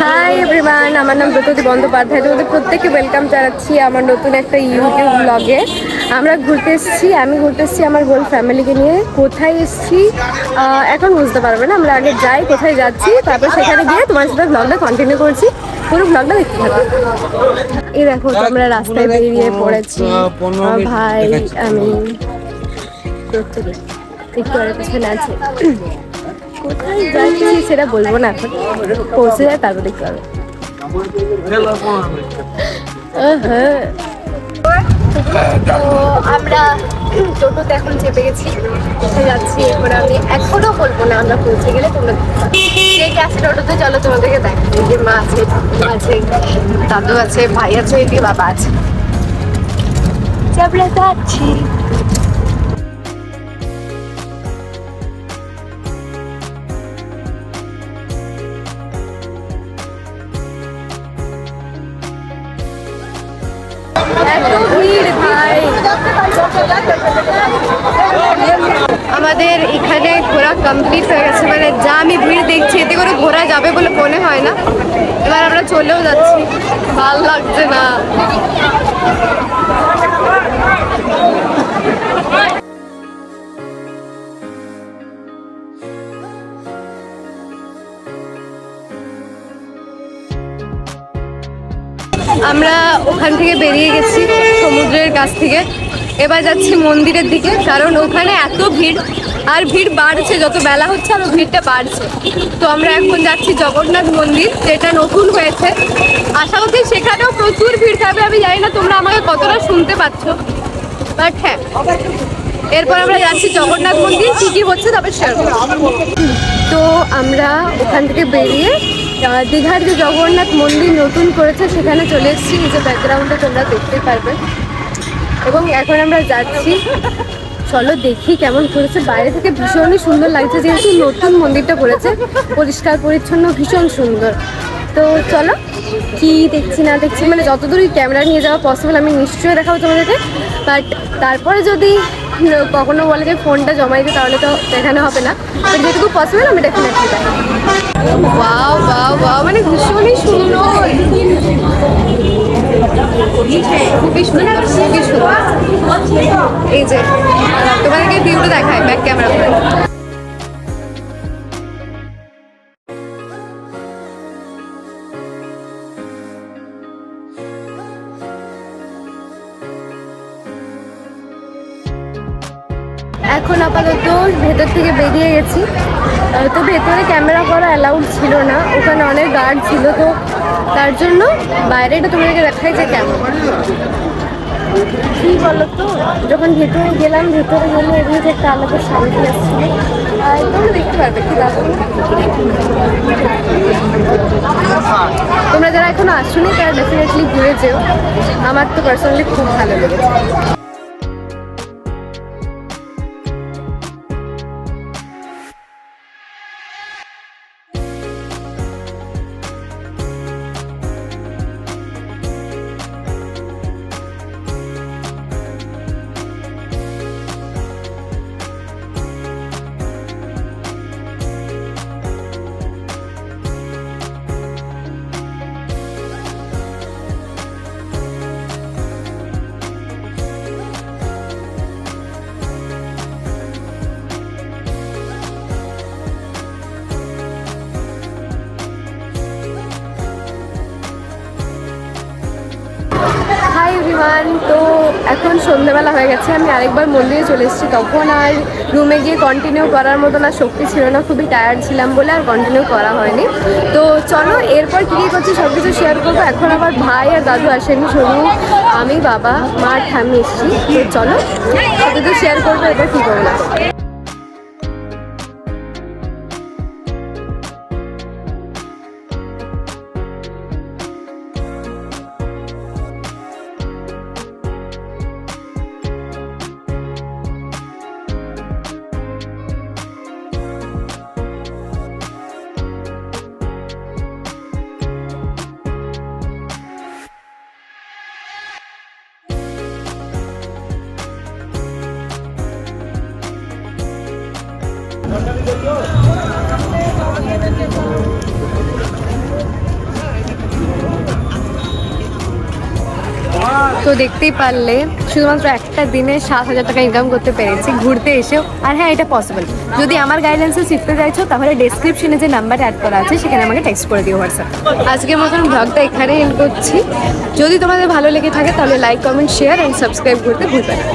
Hi everyone, আমার নাম ব্রততী বন্দ্যোপাধ্যায়। তোমাদের প্রত্যেককে ওয়েলকাম জানাচ্ছি আমার নতুন একটা ইউটিউব ব্লগে। আমি ঘুরতে এসেছি আমার হোল ফ্যামিলিকে নিয়ে। কোথায় এসেছি এখন বুঝতে পারবে না। আমরা আগে যাই, কোথায় যাচ্ছি, তারপর সেখানে গিয়ে তোমার সাথে ব্লগটা কন্টিনিউ করছি। পুরো ব্লগটা দেখতে থাকো। এই দেখো, আমরা রাস্তায় বেরিয়ে পড়েছি, ভাই আমি প্রত্যেকে একটু আর পিছনে আছে। কোথায় যাচ্ছি সেটা বলবো না, এখন পৌঁছে যায় তারপর দেখতে পাবে। তো আমরা টোটোতে এখন চেপে গেছি, কোথায় যাচ্ছি এরপরে আমি এখনো বলবো না। আমরা পৌঁছে গেলে তোমরা কে কে আছে টোটোতে, চলো তোমাদেরকে দেখো। এই যে মা আছে, আছে দাদু আছে, ভাই আছে, এদিকে বাবা আছে। আমরা যাচ্ছি। আমাদের এখানে ঘোরা কমপ্লিট হয়ে গেছে, মানে যা আমি ভিড় দেখছি এতে করে ঘোরা যাবে বলে মনে হয় না। এবার আমরা চলেও যাচ্ছি, ভালো লাগছে না। আমরা ওখান থেকে বেরিয়ে গেছি সমুদ্রের কাছ থেকে। এবার যাচ্ছি মন্দিরের দিকে, কারণ ওখানে এত ভিড়, আর ভিড় বাড়ছে, যত বেলা হচ্ছে আরো ভিড়টা বাড়ছে। তো আমরা এখন যাচ্ছি জগন্নাথ মন্দির, যেটা নতুন হয়েছে। আশা করছি সেখানেও প্রচুর ভিড় থাকবে। আমি জানি না তোমরা আমাকে কতটা শুনতে পাচ্ছ, বাট হ্যাঁ। এরপর আমরা যাচ্ছি জগন্নাথ মন্দির, কী কী হচ্ছে তবে শেয়ার করবো। তো আমরা ওখান থেকে বেরিয়ে দীঘার যে জগন্নাথ মন্দির নতুন করেছে সেখানে চলে এসেছি। এই যে ব্যাকগ্রাউন্ডে তোমরা দেখতে পারবে। এবং এখন আমরা যাচ্ছি, চলো দেখি কেমন করেছে। বাইরে থেকে ভীষণই সুন্দর লাগছে, যেহেতু নতুন মন্দিরটা করেছে, পরিষ্কার পরিচ্ছন্ন, ভীষণ সুন্দর। তো চলো কি দেখছি না দেখছি, মানে যতদূরই ক্যামেরা নিয়ে যাওয়া পসিবল আমি নিশ্চয়ই দেখাবো তোমাদেরকে। বাট তারপরে যদি কখনো বলে যে ফোনটা জমা দিতে, তাহলে তো দেখানো হবে না। বাট যেটুকু পসিবল আমি ডেফিনেটলি দেখাবো। ওয়াও ওয়াও ওয়াও, মানে ভীষণই সুন্দর, খুবই সুন্দর, খুবই সুন্দর। এই যে তোমাদেরকে ভিউটা দেখায় ব্যাক ক্যামেরা করে। এখন আপাতত ভেতর থেকে বেরিয়ে গেছি। তো ভেতরে ক্যামেরা করা অ্যালাউড ছিল না, ওখানে অনেক গার্ড ছিল। তো তার জন্য বাইরেটা তোমাদেরকে দেখাই যে কেমন কী বলো তো। যখন ভেতরে গেলাম, ভেতরে গেলে এমনি যে একটা আলাদা শান্তি আসছিল। আর তোমরা দেখতে পারবে কি দারুণ। তোমরা যারা এখনো আসোনি তারা ডেফিনেটলি ঘুরে যেও। আমার তো পার্সোনালি খুব ভালো লেগেছে। হাই এভরিওয়ান, তো এখন সন্ধ্যেবেলা হয়ে গেছে। আমি আরেকবার মন্দিরে চলে এসেছি। তখন আর রুমে গিয়ে কন্টিনিউ করার মতো না শক্তি ছিল না, খুবই টায়ার্ড ছিলাম বলে আর কন্টিনিউ করা হয়নি। তো চলো এরপর কী কী করছি সব কিছু শেয়ার করবো। এখন আবার ভাই আর দাদু আসেনি, শুধু আমি, বাবা, মা, ঠাম্মি এসেছি। তো চলো সব কিছু শেয়ার করবো এবার কী করবো না। তো দেখতেই পারলে শুধুমাত্র একটা দিনে 7,000 টাকা ইনকাম করতে পেরেছি ঘুরতে এসেও। আর হ্যাঁ, এটা পসিবল। যদি আমার গাইডেন্সে শিখতে চাইছো তাহলে ডেসক্রিপশনে যে নাম্বার অ্যাড করা আছে সেখানে আমাকে টেক্সট করে দিও হোয়াটসঅ্যাপ। আজকের মতন ব্লগটা এখানেই এন্ড করছি। যদি তোমাদের ভালো লেগে থাকে তাহলে like, comment, share and subscribe করতে ভুলবে না।